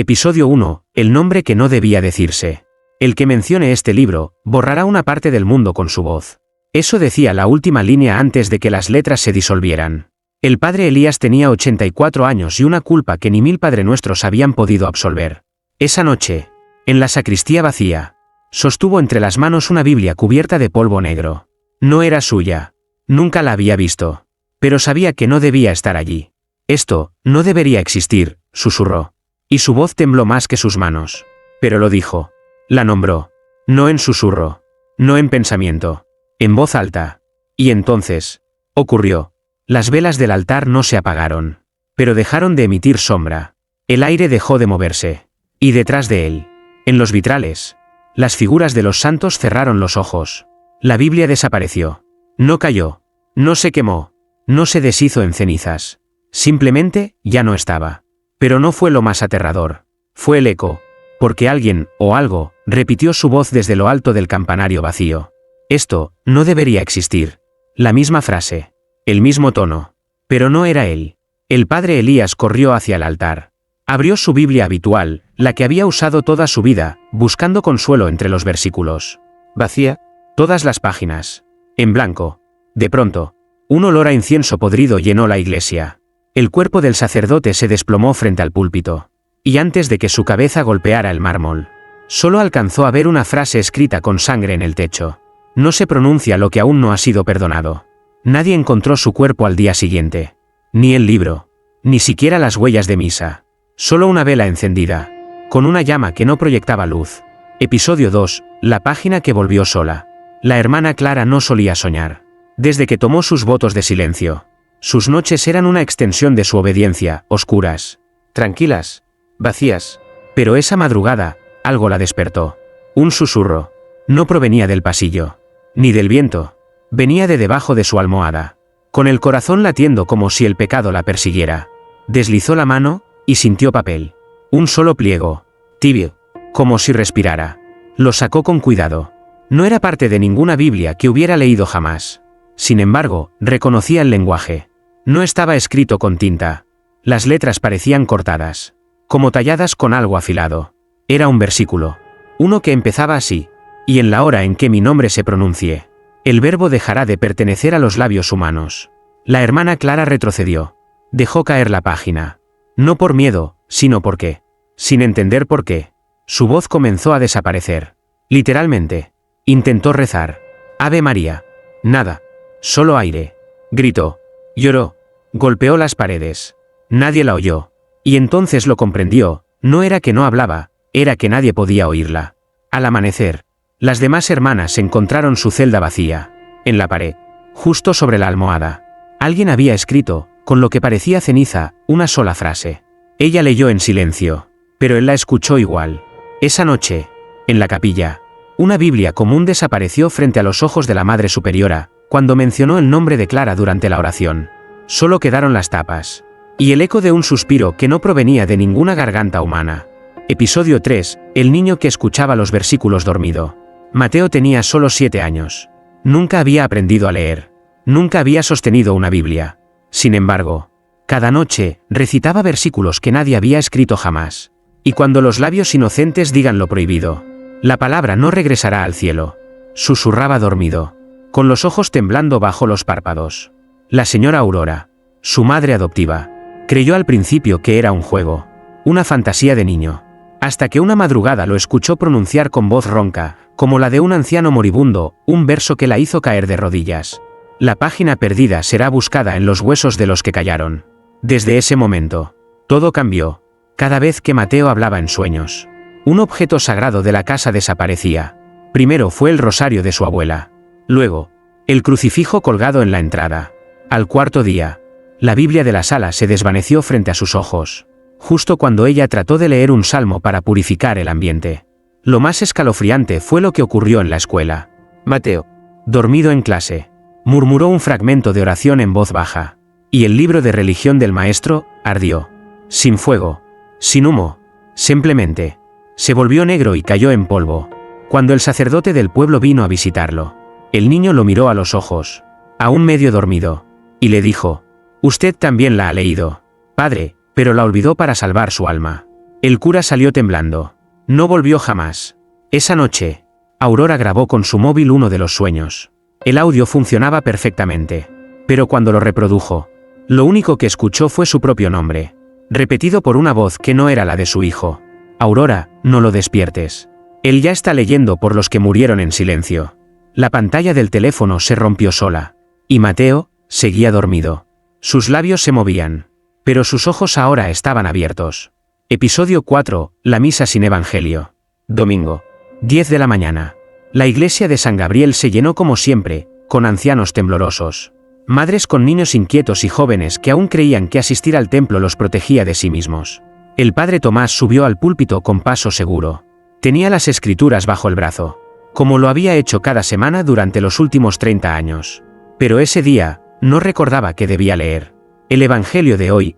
Episodio 1. El nombre que no debía decirse. El que mencione este libro, borrará una parte del mundo con su voz. Eso decía la última línea antes de que las letras se disolvieran. El padre Elías tenía 84 años y una culpa que ni 1000 padrenuestros habían podido absolver. Esa noche, en la sacristía vacía, sostuvo entre las manos una Biblia cubierta de polvo negro. No era suya. Nunca la había visto. Pero sabía que no debía estar allí. Esto no debería existir, susurró. Y su voz tembló más que sus manos. Pero lo dijo. La nombró. No en susurro. No en pensamiento. En voz alta. Y entonces, ocurrió. Las velas del altar no se apagaron. Pero dejaron de emitir sombra. El aire dejó de moverse. Y detrás de él, en los vitrales, las figuras de los santos cerraron los ojos. La Biblia desapareció. No cayó. No se quemó. No se deshizo en cenizas. Simplemente, ya no estaba. Pero no fue lo más aterrador. Fue el eco. Porque alguien, o algo, repitió su voz desde lo alto del campanario vacío. Esto no debería existir. La misma frase. El mismo tono. Pero no era él. El padre Elías corrió hacia el altar. Abrió su Biblia habitual, la que había usado toda su vida, buscando consuelo entre los versículos. Vacía. Todas las páginas. En blanco. De pronto, un olor a incienso podrido llenó la iglesia. El cuerpo del sacerdote se desplomó frente al púlpito. Y antes de que su cabeza golpeara el mármol, solo alcanzó a ver una frase escrita con sangre en el techo. No se pronuncia lo que aún no ha sido perdonado. Nadie encontró su cuerpo al día siguiente. Ni el libro. Ni siquiera las huellas de misa. Solo una vela encendida. Con una llama que no proyectaba luz. Episodio 2. La página que volvió sola. La hermana Clara no solía soñar. Desde que tomó sus votos de silencio. Sus noches eran una extensión de su obediencia, oscuras. Tranquilas. Vacías. Pero esa madrugada, algo la despertó. Un susurro. No provenía del pasillo. Ni del viento. Venía de debajo de su almohada. Con el corazón latiendo como si el pecado la persiguiera. Deslizó la mano, y sintió papel. Un solo pliego. Tibio. Como si respirara. Lo sacó con cuidado. No era parte de ninguna Biblia que hubiera leído jamás. Sin embargo, reconocía el lenguaje. No estaba escrito con tinta. Las letras parecían cortadas. Como talladas con algo afilado. Era un versículo. Uno que empezaba así. Y en la hora en que mi nombre se pronuncie, el verbo dejará de pertenecer a los labios humanos. La hermana Clara retrocedió. Dejó caer la página. No por miedo, sino porque, sin entender por qué, su voz comenzó a desaparecer. Literalmente. Intentó rezar. Ave María. Nada. Solo aire. Gritó. Lloró. Golpeó las paredes. Nadie la oyó. Y entonces lo comprendió. No era que no hablaba, era que nadie podía oírla. Al amanecer, las demás hermanas encontraron su celda vacía. En la pared. Justo sobre la almohada. Alguien había escrito, con lo que parecía ceniza, una sola frase. Ella leyó en silencio. Pero él la escuchó igual. Esa noche, en la capilla, una Biblia común desapareció frente a los ojos de la Madre Superiora, cuando mencionó el nombre de Clara durante la oración. Solo quedaron las tapas. Y el eco de un suspiro que no provenía de ninguna garganta humana. Episodio 3. El niño que escuchaba los versículos dormido. Mateo tenía solo 7 años. Nunca había aprendido a leer. Nunca había sostenido una Biblia. Sin embargo, cada noche, recitaba versículos que nadie había escrito jamás. Y cuando los labios inocentes digan lo prohibido, la palabra no regresará al cielo. Susurraba dormido, con los ojos temblando bajo los párpados. La señora Aurora, su madre adoptiva, creyó al principio que era un juego, una fantasía de niño. Hasta que una madrugada lo escuchó pronunciar con voz ronca, como la de un anciano moribundo, un verso que la hizo caer de rodillas. La página perdida será buscada en los huesos de los que callaron. Desde ese momento, todo cambió. Cada vez que Mateo hablaba en sueños, un objeto sagrado de la casa desaparecía. Primero fue el rosario de su abuela. Luego, el crucifijo colgado en la entrada. Al cuarto día, la Biblia de la sala se desvaneció frente a sus ojos. Justo cuando ella trató de leer un salmo para purificar el ambiente. Lo más escalofriante fue lo que ocurrió en la escuela. Mateo, dormido en clase, murmuró un fragmento de oración en voz baja. Y el libro de religión del maestro ardió. Sin fuego, sin humo, simplemente. Se volvió negro y cayó en polvo. Cuando el sacerdote del pueblo vino a visitarlo, el niño lo miró a los ojos, aún medio dormido, y le dijo: «Usted también la ha leído, padre», pero la olvidó para salvar su alma. El cura salió temblando. No volvió jamás. Esa noche, Aurora grabó con su móvil uno de los sueños. El audio funcionaba perfectamente. Pero cuando lo reprodujo, lo único que escuchó fue su propio nombre, repetido por una voz que no era la de su hijo. Aurora, no lo despiertes. Él ya está leyendo por los que murieron en silencio. La pantalla del teléfono se rompió sola. Y Mateo seguía dormido. Sus labios se movían, pero sus ojos ahora estaban abiertos. Episodio 4. La misa sin evangelio. Domingo. 10 de la mañana. La iglesia de San Gabriel se llenó como siempre, con ancianos temblorosos. Madres con niños inquietos y jóvenes que aún creían que asistir al templo los protegía de sí mismos. El padre Tomás subió al púlpito con paso seguro. Tenía las escrituras bajo el brazo, como lo había hecho cada semana durante los últimos 30 años. Pero ese día, no recordaba qué debía leer. El evangelio de hoy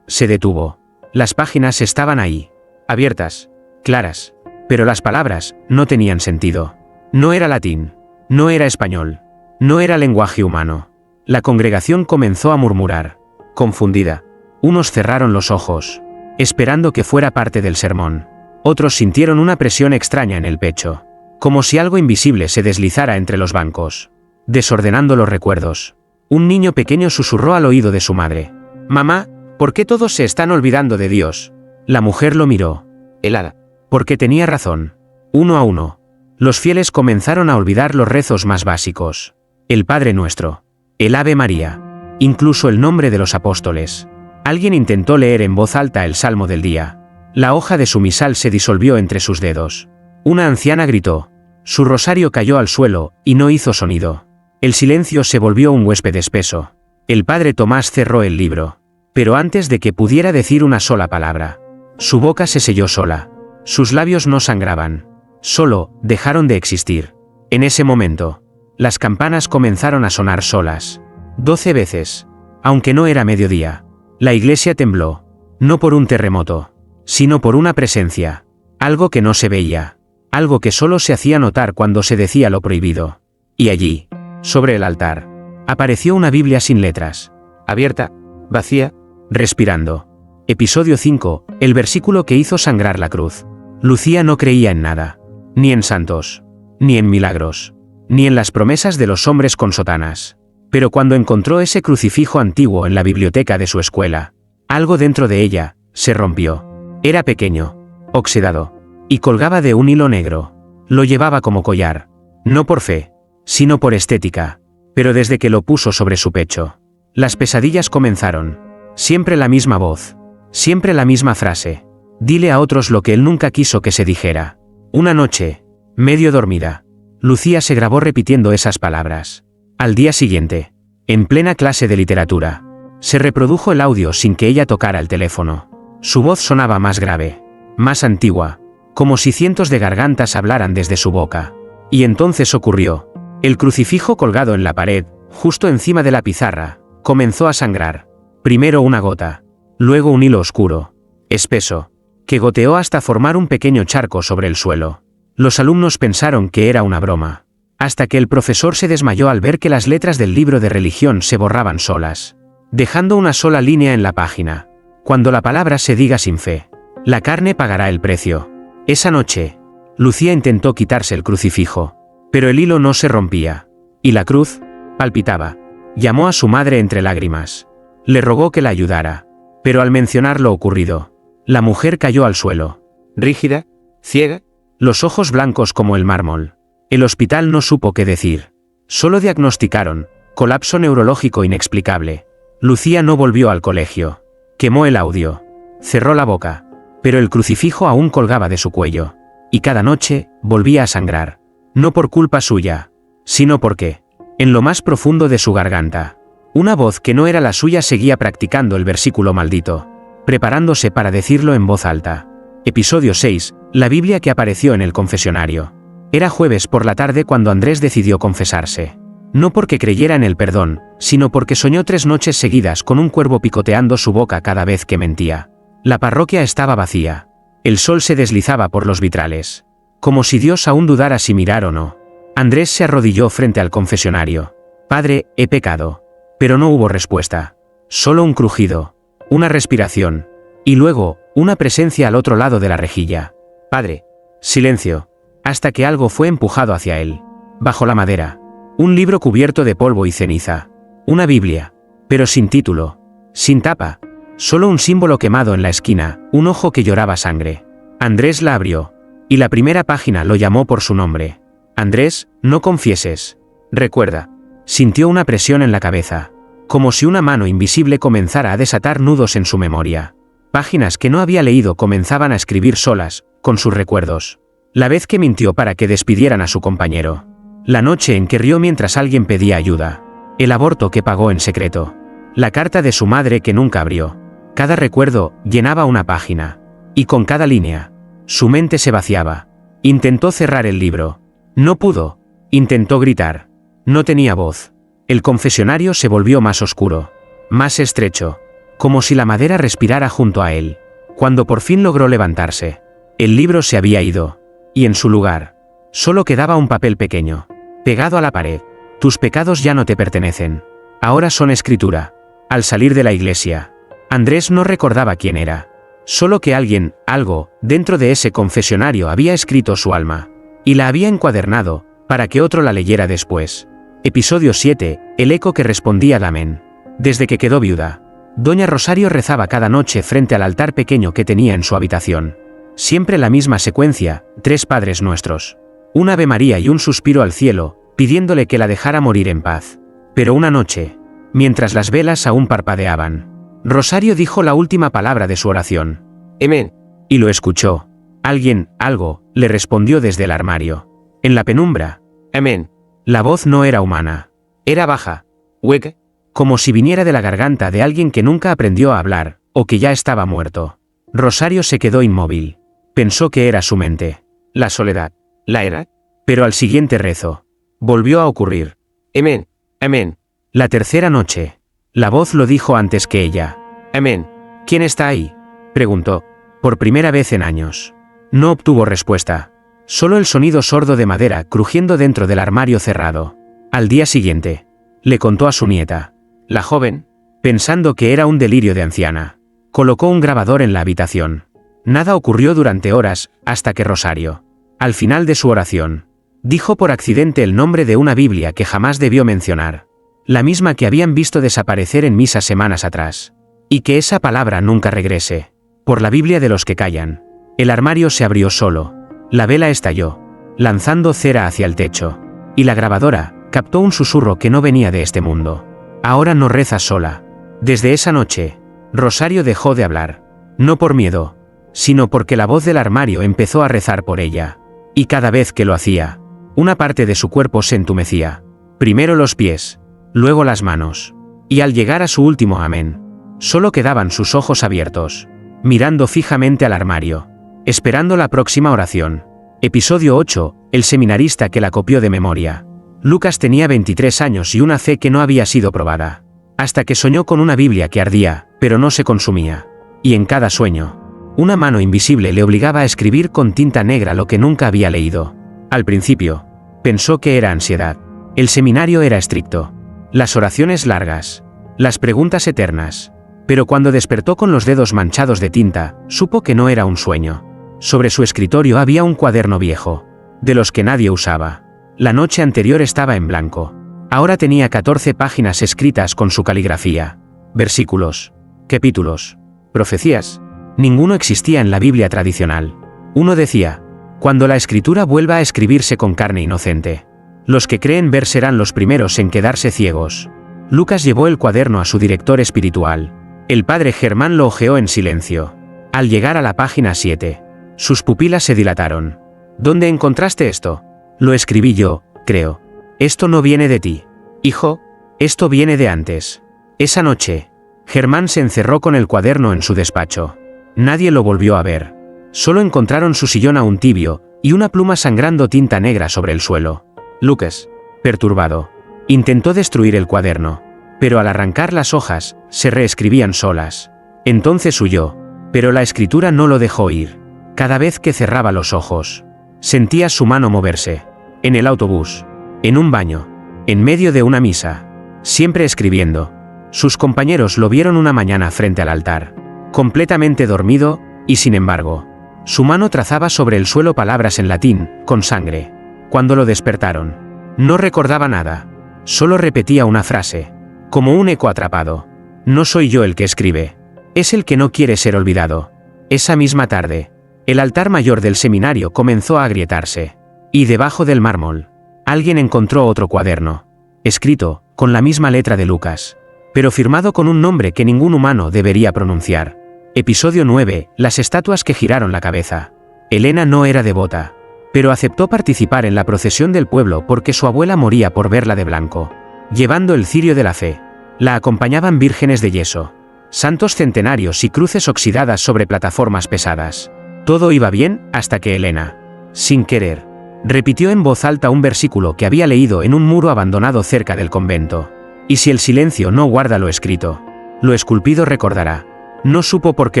se detuvo. Las páginas estaban ahí, abiertas, claras, pero las palabras no tenían sentido. No era latín, no era español, no era lenguaje humano. La congregación comenzó a murmurar, confundida. Unos cerraron los ojos, esperando que fuera parte del sermón. Otros sintieron una presión extraña en el pecho, como si algo invisible se deslizara entre los bancos, desordenando los recuerdos. Un niño pequeño susurró al oído de su madre: «Mamá, ¿por qué todos se están olvidando de Dios?». La mujer lo miró, helada, porque tenía razón. Uno a uno, los fieles comenzaron a olvidar los rezos más básicos: el Padre Nuestro, el Ave María, incluso el nombre de los apóstoles. Alguien intentó leer en voz alta el salmo del día. La hoja de su misal se disolvió entre sus dedos. Una anciana gritó. Su rosario cayó al suelo y no hizo sonido. El silencio se volvió un huésped espeso. El padre Tomás cerró el libro. Pero antes de que pudiera decir una sola palabra, su boca se selló sola. Sus labios no sangraban. Solo dejaron de existir. En ese momento, las campanas comenzaron a sonar solas. 12 veces. Aunque no era mediodía. La iglesia tembló. No por un terremoto, sino por una presencia. Algo que no se veía. Algo que solo se hacía notar cuando se decía lo prohibido. Y allí, sobre el altar, apareció una Biblia sin letras. Abierta, vacía, respirando. Episodio 5. El versículo que hizo sangrar la cruz. Lucía no creía en nada. Ni en santos. Ni en milagros. Ni en las promesas de los hombres con sotanas. Pero cuando encontró ese crucifijo antiguo en la biblioteca de su escuela, algo dentro de ella se rompió. Era pequeño, oxidado, y colgaba de un hilo negro. Lo llevaba como collar, no por fe, sino por estética. Pero desde que lo puso sobre su pecho, las pesadillas comenzaron. Siempre la misma voz, siempre la misma frase: dile a otros lo que él nunca quiso que se dijera. Una noche, medio dormida, Lucía se grabó repitiendo esas palabras. Al día siguiente, en plena clase de literatura, se reprodujo el audio sin que ella tocara el teléfono. Su voz sonaba más grave, más antigua, como si cientos de gargantas hablaran desde su boca. Y entonces ocurrió. El crucifijo colgado en la pared, justo encima de la pizarra, comenzó a sangrar. Primero una gota, luego un hilo oscuro, espeso, que goteó hasta formar un pequeño charco sobre el suelo. Los alumnos pensaron que era una broma, hasta que el profesor se desmayó al ver que las letras del libro de religión se borraban solas, dejando una sola línea en la página. Cuando la palabra se diga sin fe, la carne pagará el precio. Esa noche, Lucía intentó quitarse el crucifijo, pero el hilo no se rompía, y la cruz palpitaba. Llamó a su madre entre lágrimas. Le rogó que la ayudara, pero al mencionar lo ocurrido, la mujer cayó al suelo, rígida, ciega, los ojos blancos como el mármol. El hospital no supo qué decir. Solo diagnosticaron colapso neurológico inexplicable. Lucía no volvió al colegio. Quemó el audio. Cerró la boca. Pero el crucifijo aún colgaba de su cuello. Y cada noche volvía a sangrar. No por culpa suya, sino porque, en lo más profundo de su garganta, una voz que no era la suya seguía practicando el versículo maldito, preparándose para decirlo en voz alta. Episodio 6. La Biblia que apareció en el confesionario. Era jueves por la tarde cuando Andrés decidió confesarse. No porque creyera en el perdón, sino porque soñó 3 noches seguidas con un cuervo picoteando su boca cada vez que mentía. La parroquia estaba vacía. El sol se deslizaba por los vitrales, como si Dios aún dudara si mirar o no. Andrés se arrodilló frente al confesionario. «Padre, he pecado». Pero no hubo respuesta. Solo un crujido, una respiración, y luego, Una presencia al otro lado de la rejilla. Padre. Silencio. Hasta que algo fue empujado hacia él. Bajo la madera. Un libro cubierto de polvo y ceniza. Una Biblia. Pero sin título. Sin tapa. Solo un símbolo quemado en la esquina, un ojo que lloraba sangre. Andrés la abrió. Y la primera página lo llamó por su nombre. Andrés, no confieses. Recuerda. Sintió una presión en la cabeza. Como si una mano invisible comenzara a desatar nudos en su memoria. Páginas que no había leído comenzaban a escribir solas, con sus recuerdos. La vez que mintió para que despidieran a su compañero. La noche en que rió mientras alguien pedía ayuda. El aborto que pagó en secreto. La carta de su madre que nunca abrió. Cada recuerdo llenaba una página. Y con cada línea, su mente se vaciaba. Intentó cerrar el libro. No pudo. Intentó gritar. No tenía voz. El confesionario se volvió más oscuro. Más estrecho. Como si la madera respirara junto a él. Cuando por fin logró levantarse. El libro se había ido. Y en su lugar, solo quedaba un papel pequeño. Pegado a la pared. Tus pecados ya no te pertenecen. Ahora son escritura. Al salir de la iglesia, Andrés no recordaba quién era. Solo que alguien, algo, dentro de ese confesionario había escrito su alma. Y la había encuadernado, para que otro la leyera después. Episodio 7, el eco que respondía al amén. Desde que quedó viuda, doña Rosario rezaba cada noche frente al altar pequeño que tenía en su habitación. Siempre la misma secuencia, 3 Padres Nuestros. Un Ave María y un suspiro al cielo, pidiéndole que la dejara morir en paz. Pero una noche, mientras las velas aún parpadeaban, Rosario dijo la última palabra de su oración. Amén. Y lo escuchó. Alguien, algo, le respondió desde el armario. En la penumbra. Amén. La voz no era humana. Era baja. Hueca. Como si viniera de la garganta de alguien que nunca aprendió a hablar, o que ya estaba muerto. Rosario se quedó inmóvil. Pensó que era su mente. La soledad. ¿La era? Pero al siguiente rezo. Volvió a ocurrir. Amén. Amén. La tercera noche. La voz lo dijo antes que ella. Amén. ¿Quién está ahí? Preguntó. Por primera vez en años. No obtuvo respuesta. Solo el sonido sordo de madera crujiendo dentro del armario cerrado. Al día siguiente, le contó a su nieta. La joven, pensando que era un delirio de anciana, colocó un grabador en la habitación. Nada ocurrió durante horas, hasta que Rosario, al final de su oración, dijo por accidente el nombre de una Biblia que jamás debió mencionar. La misma que habían visto desaparecer en misa semanas atrás. Y que esa palabra nunca regrese. Por la Biblia de los que callan. El armario se abrió solo. La vela estalló, lanzando cera hacia el techo. Y la grabadora captó un susurro que no venía de este mundo. Ahora no rezas sola. Desde esa noche, Rosario dejó de hablar. No por miedo, sino porque la voz del armario empezó a rezar por ella. Y cada vez que lo hacía, una parte de su cuerpo se entumecía. Primero los pies, luego las manos. Y al llegar a su último amén, solo quedaban sus ojos abiertos, mirando fijamente al armario, esperando la próxima oración. Episodio 8, el seminarista que la copió de memoria. Lucas tenía 23 años y una fe que no había sido probada. Hasta que soñó con una Biblia que ardía, pero no se consumía. Y en cada sueño, una mano invisible le obligaba a escribir con tinta negra lo que nunca había leído. Al principio, pensó que era ansiedad. El seminario era estricto. Las oraciones largas. Las preguntas eternas. Pero cuando despertó con los dedos manchados de tinta, supo que no era un sueño. Sobre su escritorio había un cuaderno viejo, de los que nadie usaba. La noche anterior estaba en blanco. Ahora tenía 14 páginas escritas con su caligrafía. Versículos. Capítulos. Profecías. Ninguno existía en la Biblia tradicional. Uno decía: cuando la escritura vuelva a escribirse con carne inocente, los que creen ver serán los primeros en quedarse ciegos. Lucas llevó el cuaderno a su director espiritual. El padre Germán lo hojeó en silencio. Al llegar a la página 7, sus pupilas se dilataron. ¿Dónde encontraste esto? Lo escribí yo, creo. Esto no viene de ti, hijo, esto viene de antes. Esa noche, Germán se encerró con el cuaderno en su despacho. Nadie lo volvió a ver. Solo encontraron su sillón aún tibio, y una pluma sangrando tinta negra sobre el suelo. Lucas, perturbado, intentó destruir el cuaderno, pero al arrancar las hojas, se reescribían solas. Entonces huyó, pero la escritura no lo dejó ir. Cada vez que cerraba los ojos, sentía su mano moverse. En el autobús, en un baño, en medio de una misa, siempre escribiendo. Sus compañeros lo vieron una mañana frente al altar, completamente dormido, Y sin embargo, su mano trazaba sobre el suelo palabras en latín, con sangre. Cuando lo despertaron, no recordaba nada. Solo repetía una frase, como un eco atrapado. No soy yo el que escribe. Es el que no quiere ser olvidado. Esa misma tarde, el altar mayor del seminario comenzó a agrietarse. Y debajo del mármol, alguien encontró otro cuaderno, escrito, con la misma letra de Lucas, pero firmado con un nombre que ningún humano debería pronunciar. Episodio 9. Las estatuas que giraron la cabeza. Elena no era devota, pero aceptó participar en la procesión del pueblo porque su abuela moría por verla de blanco, llevando el cirio de la fe. La acompañaban vírgenes de yeso, santos centenarios y cruces oxidadas sobre plataformas pesadas. Todo iba bien hasta que Elena, sin querer, repitió en voz alta un versículo que había leído en un muro abandonado cerca del convento. Y si el silencio no guarda lo escrito, lo esculpido recordará. No supo por qué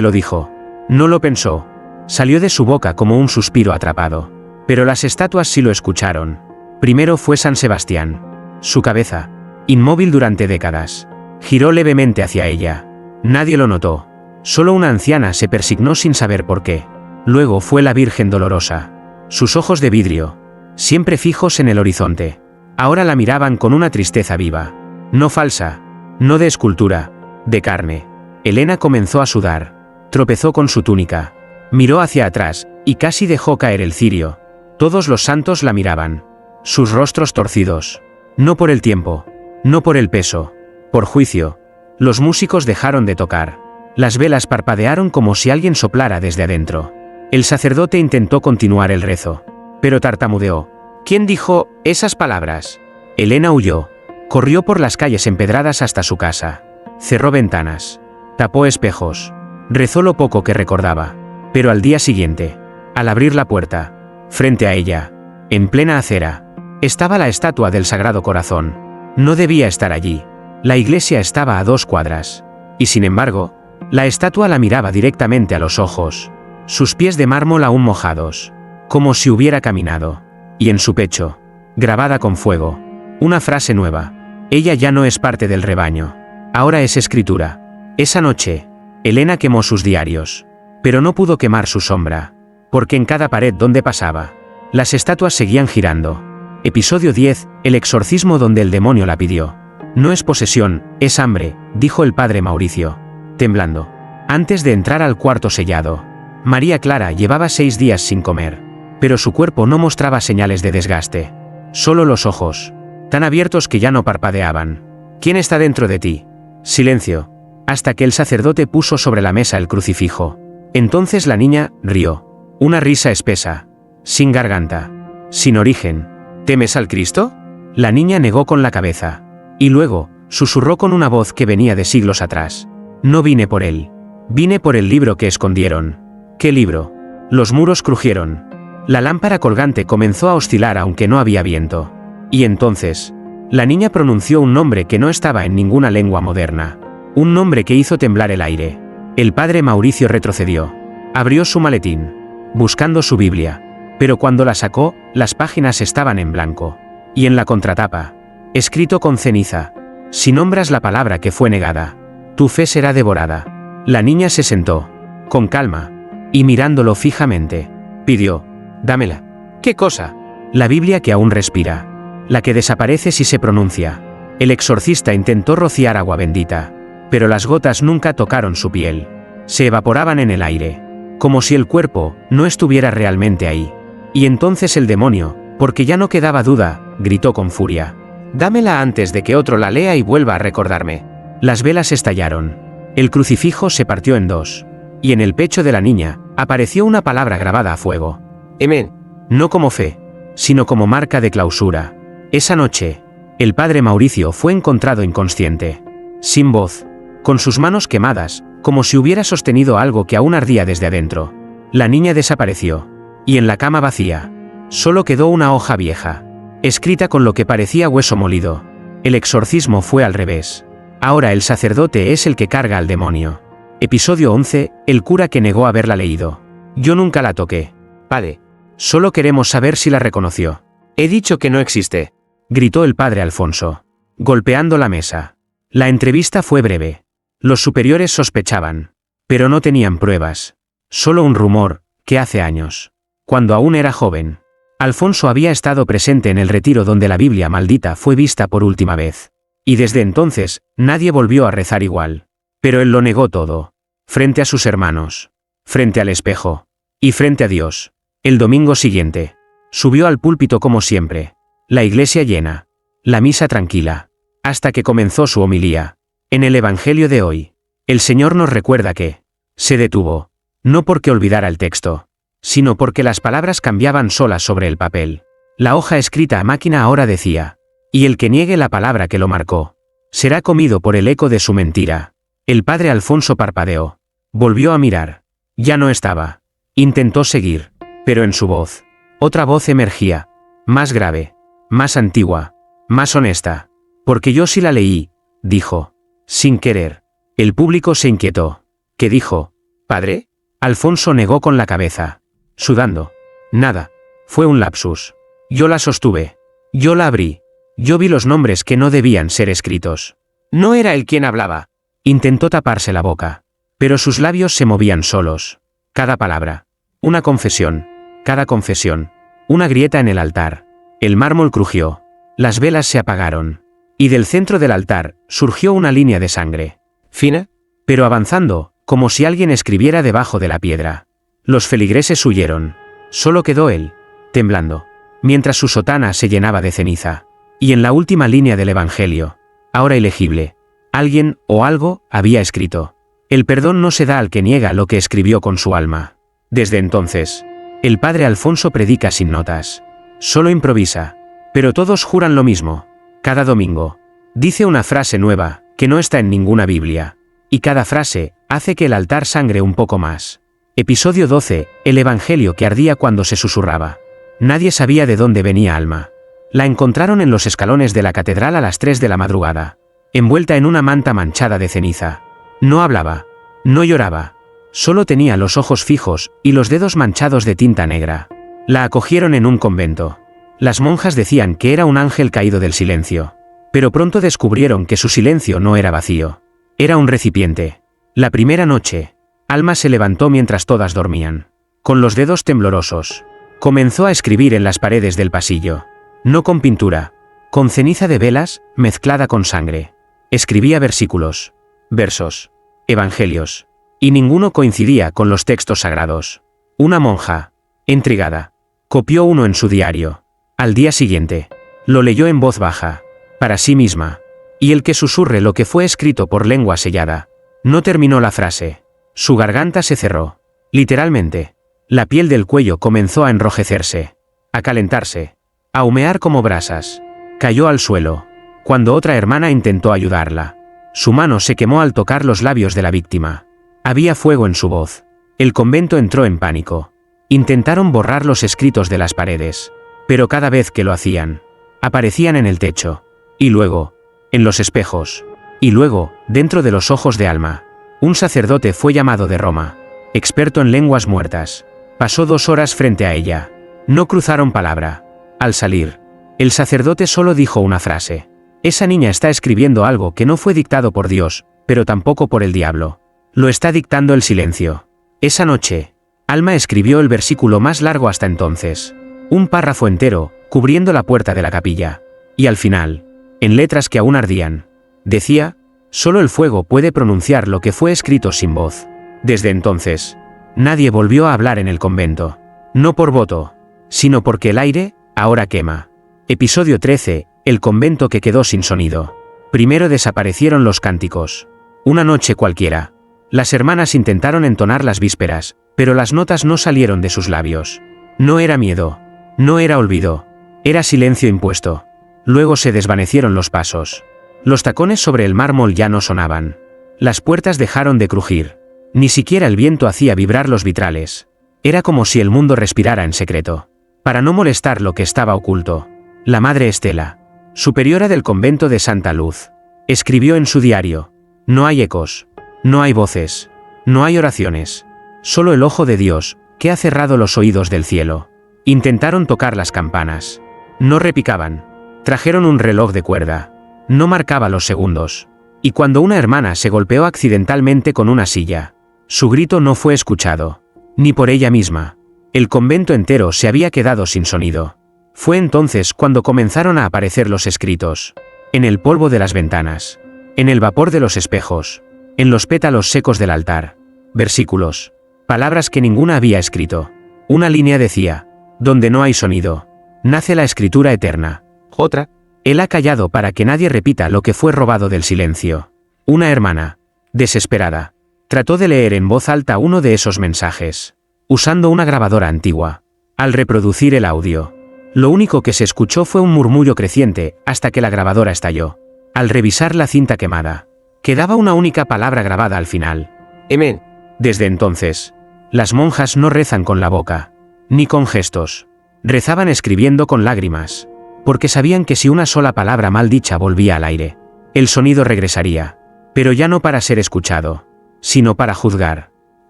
lo dijo. No lo pensó. Salió de su boca como un suspiro atrapado. Pero las estatuas sí lo escucharon. Primero fue San Sebastián. Su cabeza, inmóvil durante décadas, giró levemente hacia ella. Nadie lo notó. Solo una anciana se persignó sin saber por qué. Luego fue la Virgen Dolorosa. Sus ojos de vidrio, siempre fijos en el horizonte, ahora la miraban con una tristeza viva. No falsa, no de escultura, de carne. Elena comenzó a sudar. Tropezó con su túnica. Miró hacia atrás, y casi dejó caer el cirio. Todos los santos la miraban. Sus rostros torcidos. No por el tiempo. No por el peso. Por juicio. Los músicos dejaron de tocar. Las velas parpadearon como si alguien soplara desde adentro. El sacerdote intentó continuar el rezo, pero tartamudeó. ¿Quién dijo esas palabras? Elena huyó. Corrió por las calles empedradas hasta su casa. Cerró ventanas. Tapó espejos. Rezó lo poco que recordaba. Pero al día siguiente, al abrir la puerta, frente a ella, en plena acera, estaba la estatua del Sagrado Corazón. No debía estar allí. La iglesia estaba a 2 cuadras. Y sin embargo, la estatua la miraba directamente a los ojos. Sus pies de mármol aún mojados, como si hubiera caminado. Y en su pecho, grabada con fuego, una frase nueva. Ella ya no es parte del rebaño. Ahora es escritura. Esa noche, Elena quemó sus diarios. Pero no pudo quemar su sombra, porque en cada pared donde pasaba, las estatuas seguían girando. Episodio 10. El exorcismo donde el demonio la pidió. No es posesión, es hambre, dijo el padre Mauricio, temblando, antes de entrar al cuarto sellado. María Clara llevaba 6 días sin comer, pero su cuerpo no mostraba señales de desgaste. Solo los ojos, tan abiertos que ya no parpadeaban. ¿Quién está dentro de ti? Silencio, hasta que el sacerdote puso sobre la mesa el crucifijo. Entonces la niña rió. Una risa espesa, sin garganta, sin origen. ¿Temes al Cristo? La niña negó con la cabeza. Y luego, susurró con una voz que venía de siglos atrás. No vine por él. Vine por el libro que escondieron. ¿Qué libro? Los muros crujieron. La lámpara colgante comenzó a oscilar aunque no había viento. Y entonces, la niña pronunció un nombre que no estaba en ninguna lengua moderna. Un nombre que hizo temblar el aire. El padre Mauricio retrocedió. Abrió su maletín, buscando su Biblia. Pero cuando la sacó, las páginas estaban en blanco. Y en la contratapa, escrito con ceniza, si nombras la palabra que fue negada, tu fe será devorada. La niña se sentó, con calma, y mirándolo fijamente, pidió, dámela. ¿Qué cosa? La Biblia que aún respira, la que desaparece si se pronuncia. El exorcista intentó rociar agua bendita, pero las gotas nunca tocaron su piel. Se evaporaban en el aire, como si el cuerpo no estuviera realmente ahí. Y entonces el demonio, porque ya no quedaba duda, gritó con furia. Dámela antes de que otro la lea y vuelva a recordarme. Las velas estallaron. El crucifijo se partió en 2. Y en el pecho de la niña, apareció una palabra grabada a fuego. Amén. No como fe, sino como marca de clausura. Esa noche, el padre Mauricio fue encontrado inconsciente, sin voz, con sus manos quemadas, como si hubiera sostenido algo que aún ardía desde adentro. La niña desapareció. Y en la cama vacía, solo quedó una hoja vieja, escrita con lo que parecía hueso molido. El exorcismo fue al revés. Ahora el sacerdote es el que carga al demonio. Episodio 11. El cura que negó haberla leído. Yo nunca la toqué. Padre, solo queremos saber si la reconoció. He dicho que no existe, gritó el padre Alfonso, golpeando la mesa. La entrevista fue breve. Los superiores sospechaban, pero no tenían pruebas. Solo un rumor, que hace años, cuando aún era joven, Alfonso había estado presente en el retiro donde la Biblia maldita fue vista por última vez. Y desde entonces, nadie volvió a rezar igual. Pero él lo negó todo. Frente a sus hermanos. Frente al espejo. Y frente a Dios. El domingo siguiente. Subió al púlpito como siempre. La iglesia llena. La misa tranquila. Hasta que comenzó su homilía. En el Evangelio de hoy, el Señor nos recuerda que se detuvo. No porque olvidara el texto, sino porque las palabras cambiaban solas sobre el papel. La hoja escrita a máquina ahora decía: y el que niegue la palabra que lo marcó, será comido por el eco de su mentira. El padre Alfonso parpadeó. Volvió a mirar. Ya no estaba. Intentó seguir, pero en su voz, otra voz emergía, más grave, más antigua, más honesta. Porque yo sí la leí, dijo, sin querer. El público se inquietó. ¿Qué dijo? ¿Padre? Alfonso negó con la cabeza, sudando. Nada. Fue un lapsus. Yo la sostuve. Yo la abrí. Yo vi los nombres que no debían ser escritos. No era él quien hablaba. Intentó taparse la boca, pero sus labios se movían solos. Cada palabra. Una confesión. Cada confesión. Una grieta en el altar. El mármol crujió. Las velas se apagaron. Y del centro del altar surgió una línea de sangre. Fina, pero avanzando, como si alguien escribiera debajo de la piedra. Los feligreses huyeron. Solo quedó él, temblando, mientras su sotana se llenaba de ceniza. Y en la última línea del Evangelio, ahora ilegible, alguien o algo había escrito: el perdón no se da al que niega lo que escribió con su alma. Desde entonces, el padre Alfonso predica sin notas. Solo improvisa. Pero todos juran lo mismo. Cada domingo. Dice una frase nueva, que no está en ninguna Biblia. Y cada frase hace que el altar sangre un poco más. Episodio 12, el Evangelio que ardía cuando se susurraba. Nadie sabía de dónde venía Alma. La encontraron en los escalones de la catedral a las 3 de la madrugada, envuelta en una manta manchada de ceniza. No hablaba. No lloraba. Solo tenía los ojos fijos y los dedos manchados de tinta negra. La acogieron en un convento. Las monjas decían que era un ángel caído del silencio. Pero pronto descubrieron que su silencio no era vacío. Era un recipiente. La primera noche, Alma se levantó mientras todas dormían. Con los dedos temblorosos, comenzó a escribir en las paredes del pasillo. No con pintura, con ceniza de velas mezclada con sangre. Escribía versículos, versos, evangelios, y ninguno coincidía con los textos sagrados. Una monja, intrigada, copió uno en su diario. Al día siguiente, lo leyó en voz baja, para sí misma. Y el que susurre lo que fue escrito por lengua sellada. No terminó la frase. Su garganta se cerró. Literalmente. La piel del cuello comenzó a enrojecerse, a calentarse, a humear como brasas. Cayó al suelo, cuando otra hermana intentó ayudarla. Su mano se quemó al tocar los labios de la víctima. Había fuego en su voz. El convento entró en pánico. Intentaron borrar los escritos de las paredes, pero cada vez que lo hacían, aparecían en el techo. Y luego, en los espejos. Y luego, dentro de los ojos de Alma. Un sacerdote fue llamado de Roma, experto en lenguas muertas. Pasó 2 horas frente a ella. No cruzaron palabra. Al salir, el sacerdote solo dijo una frase. Esa niña está escribiendo algo que no fue dictado por Dios, pero tampoco por el diablo. Lo está dictando el silencio. Esa noche, Alma escribió el versículo más largo hasta entonces. Un párrafo entero, cubriendo la puerta de la capilla. Y al final, en letras que aún ardían, decía: solo el fuego puede pronunciar lo que fue escrito sin voz. Desde entonces, nadie volvió a hablar en el convento. No por voto, sino porque el aire, ahora quema. Episodio 13, el convento que quedó sin sonido. Primero desaparecieron los cánticos. Una noche cualquiera. Las hermanas intentaron entonar las vísperas, pero las notas no salieron de sus labios. No era miedo. No era olvido. Era silencio impuesto. Luego se desvanecieron los pasos. Los tacones sobre el mármol ya no sonaban. Las puertas dejaron de crujir. Ni siquiera el viento hacía vibrar los vitrales. Era como si el mundo respirara en secreto, para no molestar lo que estaba oculto. La madre Estela, superiora del convento de Santa Luz, escribió en su diario: no hay ecos, no hay voces, no hay oraciones. Solo el ojo de Dios, que ha cerrado los oídos del cielo. Intentaron tocar las campanas. No repicaban. Trajeron un reloj de cuerda. No marcaba los segundos. Y cuando una hermana se golpeó accidentalmente con una silla, su grito no fue escuchado. ni por ella misma. El convento entero se había quedado sin sonido. Fue entonces cuando comenzaron a aparecer los escritos. En el polvo de las ventanas. En el vapor de los espejos. En los pétalos secos del altar. Versículos. Palabras que ninguna había escrito. Una línea decía: donde no hay sonido, nace la escritura eterna. Otra: él ha callado para que nadie repita lo que fue robado del silencio. Una hermana, desesperada, trató de leer en voz alta uno de esos mensajes, usando una grabadora antigua. Al reproducir el audio, lo único que se escuchó fue un murmullo creciente hasta que la grabadora estalló. Al revisar la cinta quemada, quedaba una única palabra grabada al final: Amén. Desde entonces, las monjas no rezan con la boca, ni con gestos. Rezaban escribiendo con lágrimas, porque sabían que si una sola palabra mal dicha volvía al aire, el sonido regresaría, pero ya no para ser escuchado, sino para juzgar.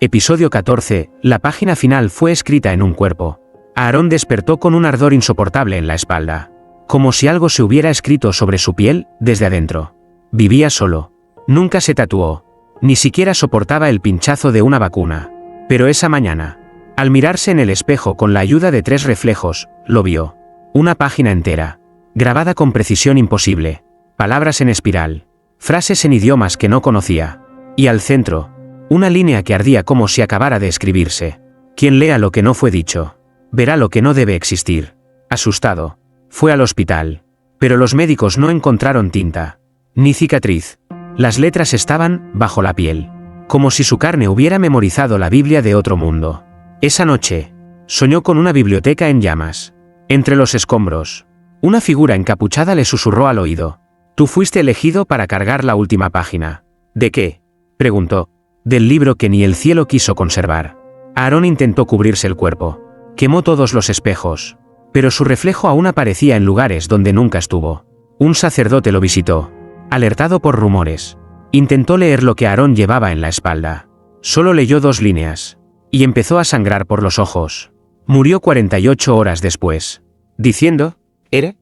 Episodio 14. La página final fue escrita en un cuerpo. Aarón despertó con un ardor insoportable en la espalda, como si algo se hubiera escrito sobre su piel desde adentro. Vivía solo. Nunca se tatuó, ni siquiera soportaba el pinchazo de una vacuna. Pero esa mañana, al mirarse en el espejo con la ayuda de 3 reflejos, lo vio. Una página entera, grabada con precisión imposible, palabras en espiral, frases en idiomas que no conocía, y al centro, una línea que ardía como si acabara de escribirse. Quien lea lo que no fue dicho, verá lo que no debe existir. Asustado, fue al hospital, pero los médicos no encontraron tinta, ni cicatriz. Las letras estaban bajo la piel, como si su carne hubiera memorizado la Biblia de otro mundo. Esa noche, soñó con una biblioteca en llamas. Entre los escombros, una figura encapuchada le susurró al oído: tú fuiste elegido para cargar la última página. ¿De qué?, preguntó. Del libro que ni el cielo quiso conservar. Aarón intentó cubrirse el cuerpo. Quemó todos los espejos, pero su reflejo aún aparecía en lugares donde nunca estuvo. Un sacerdote lo visitó, alertado por rumores. Intentó leer lo que Aarón llevaba en la espalda. Solo leyó 2 líneas, y empezó a sangrar por los ojos. Murió 48 horas después, diciendo: ¿era?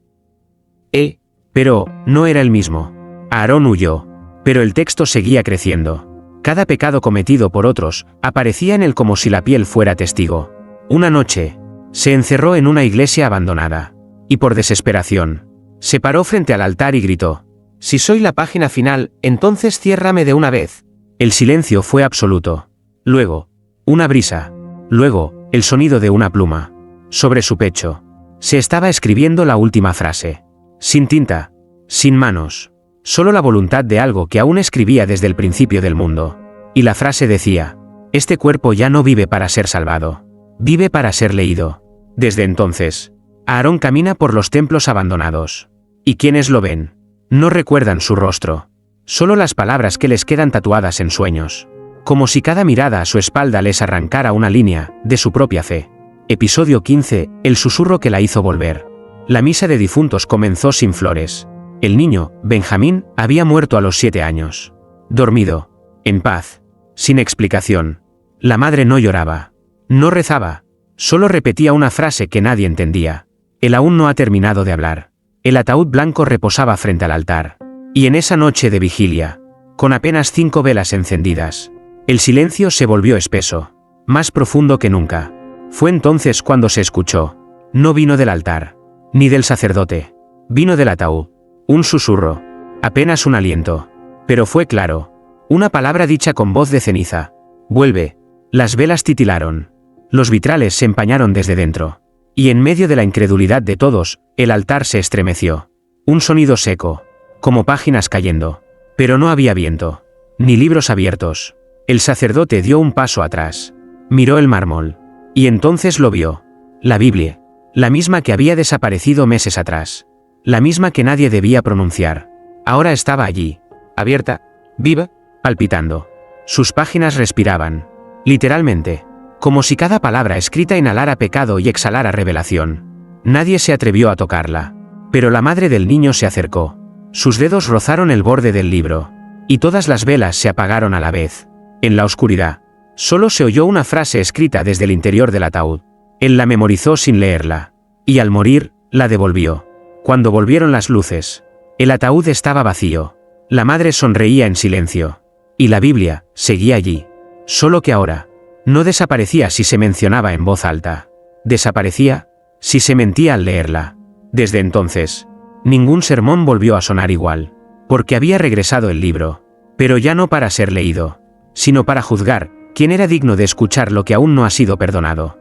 Pero no era el mismo. Aarón huyó, pero el texto seguía creciendo. Cada pecado cometido por otros aparecía en él como si la piel fuera testigo. Una noche, se encerró en una iglesia abandonada, y por desesperación, se paró frente al altar y gritó: si soy la página final, entonces ciérrame de una vez. El silencio fue absoluto. Luego, una brisa. Luego, el sonido de una pluma. Sobre su pecho, se estaba escribiendo la última frase. Sin tinta, sin manos, solo la voluntad de algo que aún escribía desde el principio del mundo. Y la frase decía: este cuerpo ya no vive para ser salvado, vive para ser leído. Desde entonces, Aarón camina por los templos abandonados. Y quienes lo ven, no recuerdan su rostro. Solo las palabras que les quedan tatuadas en sueños. Como si cada mirada a su espalda les arrancara una línea de su propia fe. Episodio 15. El susurro que la hizo volver. La misa de difuntos comenzó sin flores. El niño, Benjamín, había muerto a los 7 años. Dormido, en paz, sin explicación. La madre no lloraba, no rezaba, solo repetía una frase que nadie entendía: él aún no ha terminado de hablar. El ataúd blanco reposaba frente al altar. Y en esa noche de vigilia, con apenas 5 velas encendidas, el silencio se volvió espeso, más profundo que nunca. Fue entonces cuando se escuchó: no vino del altar, ni del sacerdote, vino del ataúd. Un susurro, apenas un aliento, pero fue claro, una palabra dicha con voz de ceniza: vuelve. Las velas titilaron, los vitrales se empañaron desde dentro, y en medio de la incredulidad de todos, el altar se estremeció. Un sonido seco, como páginas cayendo, pero no había viento, ni libros abiertos. El sacerdote dio un paso atrás, miró el mármol, y entonces lo vio: la Biblia, la misma que había desaparecido meses atrás, la misma que nadie debía pronunciar, ahora estaba allí, abierta, viva, palpitando. Sus páginas respiraban, literalmente, como si cada palabra escrita inhalara pecado y exhalara revelación. Nadie se atrevió a tocarla, pero la madre del niño se acercó. Sus dedos rozaron el borde del libro, y todas las velas se apagaron a la vez. En la oscuridad, solo se oyó una frase escrita desde el interior del ataúd. Él la memorizó sin leerla, y al morir, la devolvió. Cuando volvieron las luces, el ataúd estaba vacío. La madre sonreía en silencio, y la Biblia seguía allí, solo que ahora, No desaparecía si se mencionaba en voz alta. Desaparecía si se mentía al leerla. Desde entonces, ningún sermón volvió a sonar igual, porque había regresado el libro, pero ya no para ser leído, sino para juzgar quién era digno de escuchar lo que aún no ha sido perdonado.